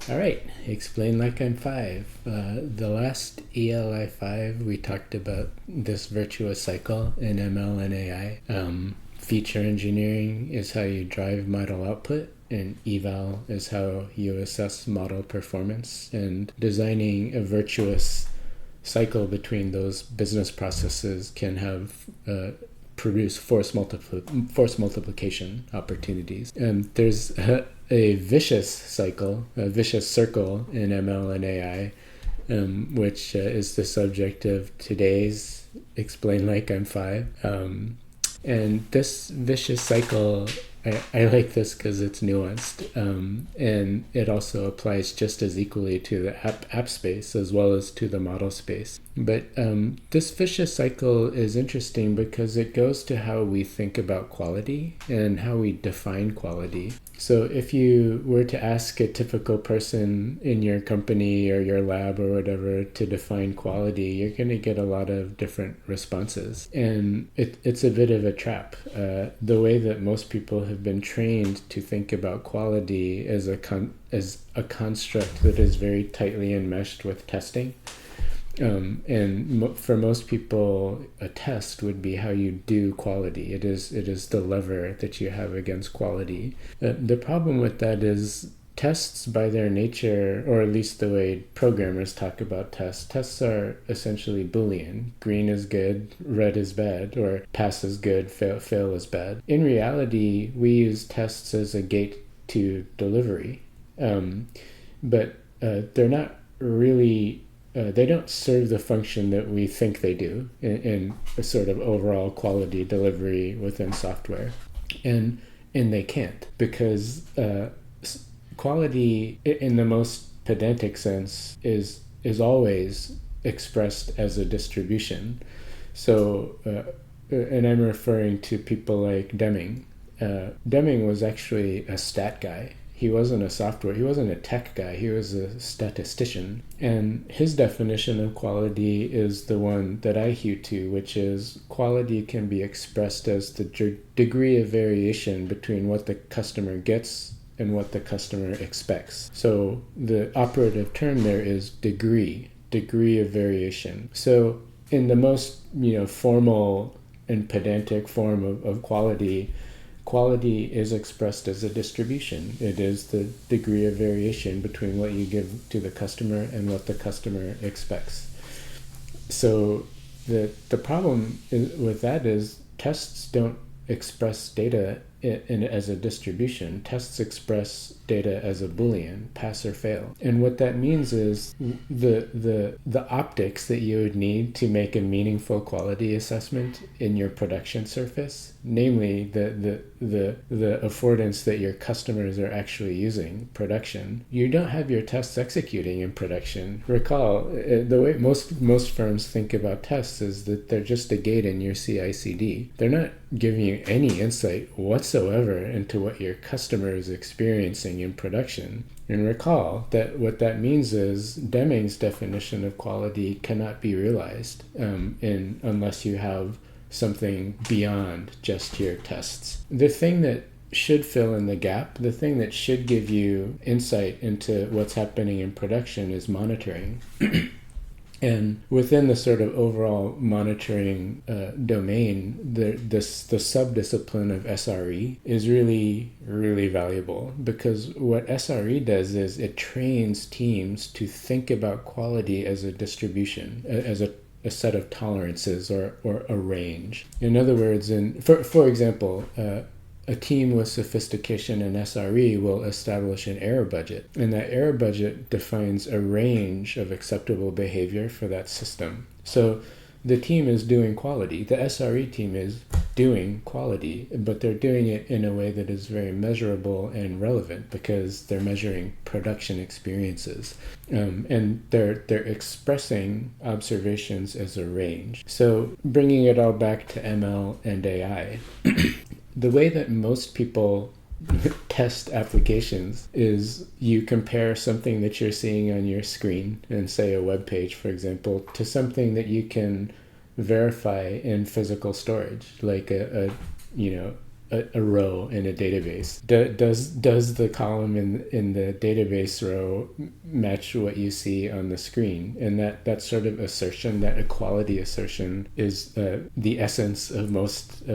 All right, explain like I'm five. The last ELI5, we talked about this virtuous cycle in ML and AI. Feature engineering is how you drive model output, and eval is how you assess model performance. And designing a virtuous cycle between those business processes can have produce force multiplication opportunities. And there's a vicious cycle, a vicious circle in ML and AI, which is the subject of today's Explain Like I'm Five. And this vicious cycle, I like this because it's nuanced, and it also applies just as equally to the app space as well as to the model space. But this vicious cycle is interesting because it goes to how we think about quality and how we define quality. So if you were to ask a typical person in your company or your lab or whatever to define quality, you're going to get a lot of different responses. And it's a bit of a trap. The way that most people have been trained to think about quality as a construct that is very tightly enmeshed with testing. For most people, a test would be how you do quality. It is the lever that you have against quality. The problem with that is tests by their nature, or at least the way programmers talk about tests are essentially Boolean. Green is good, red is bad, or pass is good, fail is bad. In reality, we use tests as a gate to delivery, but they're not really they don't serve the function that we think they do in a sort of overall quality delivery within software. And they can't, because quality in the most pedantic sense is always expressed as a distribution. So, and I'm referring to people like Deming. Deming was actually a stat guy. He wasn't a tech guy, he was a statistician. And his definition of quality is the one that I hew to, which is quality can be expressed as the degree of variation between what the customer gets and what the customer expects. So the operative term there is degree of variation. So in the most formal and pedantic form of quality is expressed as a distribution. It is the degree of variation between what you give to the customer and what the customer expects. So the problem with that is tests don't express data as a distribution. Tests express data as a Boolean, pass or fail. And what that means is the optics that you would need to make a meaningful quality assessment in your production surface, namely the affordance that your customers are actually using production. You don't have your tests executing in production. Recall, the way most firms think about tests is that they're just a gate in your CI/CD. They're not giving you any insight whatsoever into what your customer is experiencing in production. And recall that what that means is Deming's definition of quality cannot be realized unless you have something beyond just your tests. The thing that should fill in the gap, the thing that should give you insight into what's happening in production is monitoring. And within the sort of overall monitoring domain, the subdiscipline of SRE is really, really valuable, because what SRE does is it trains teams to think about quality as a distribution, as a set of tolerances or a range. In other words, for example, a team with sophistication in SRE will establish an error budget, and that error budget defines a range of acceptable behavior for that system. So the team is doing quality. The SRE team is doing quality, but they're doing it in a way that is very measurable and relevant, because they're measuring production experiences, and they're expressing observations as a range. So bringing it all back to ML and AI, the way that most people test applications is you compare something that you're seeing on your screen, and say a web page, for example, to something that you can verify in physical storage, like a a row in a database. Does the column in the database row match what you see on the screen? And that sort of assertion, that equality assertion, is the essence of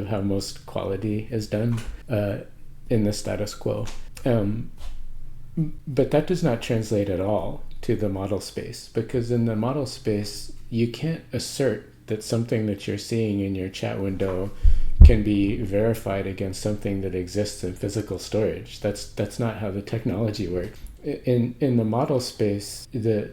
how most quality is done in the status quo. But that does not translate at all to the model space, because in the model space, you can't assert that something that you're seeing in your chat window can be verified against something that exists in physical storage. That's not how the technology works. In the model space, the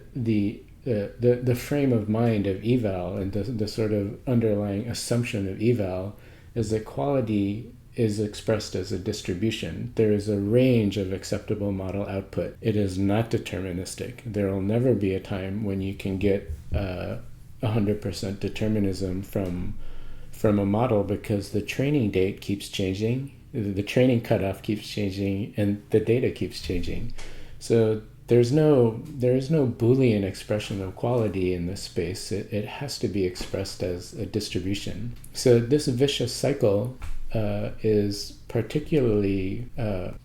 frame of mind of eval and the sort of underlying assumption of eval is that quality is expressed as a distribution. There is a range of acceptable model output. It is not deterministic. There will never be a time when you can get 100% determinism from a model, because the training date keeps changing, the training cutoff keeps changing, and the data keeps changing. So there is no Boolean expression of quality in this space. It has to be expressed as a distribution. So this vicious cycle is particularly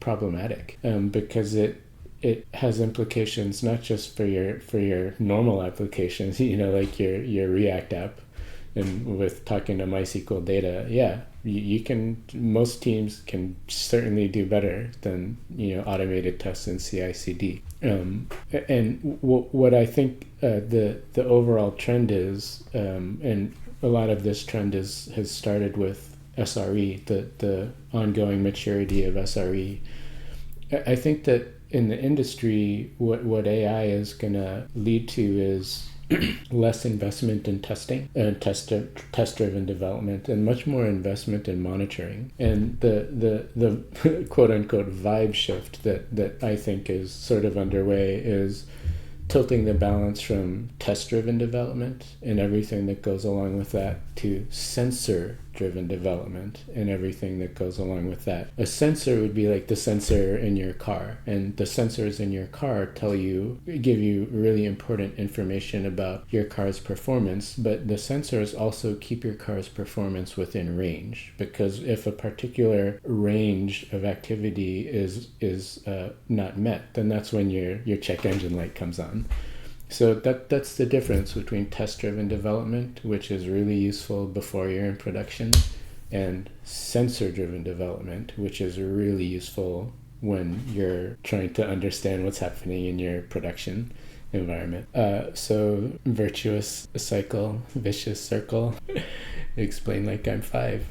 problematic because it has implications not just for your normal applications, like your React app, and with talking to MySQL data. Yeah, you can. Most teams can certainly do better than automated tests in CI/CD. And what I think the overall trend is, and a lot of this trend has started with SRE, the ongoing maturity of SRE. I think that in the industry, what AI is going to lead to is less investment in testing and test-driven development, and much more investment in monitoring. And the quote-unquote vibe shift that I think is sort of underway is tilting the balance from test-driven development and everything that goes along with that to sensor-driven development and everything that goes along with that. A sensor would be like the sensor in your car, and the sensors in your car give you really important information about your car's performance, but the sensors also keep your car's performance within range, because if a particular range of activity is not met, then that's when your check engine light comes on. So that's the difference between test-driven development, which is really useful before you're in production, and sensor-driven development, which is really useful when you're trying to understand what's happening in your production environment. So virtuous cycle, vicious circle. Explain like I'm 5.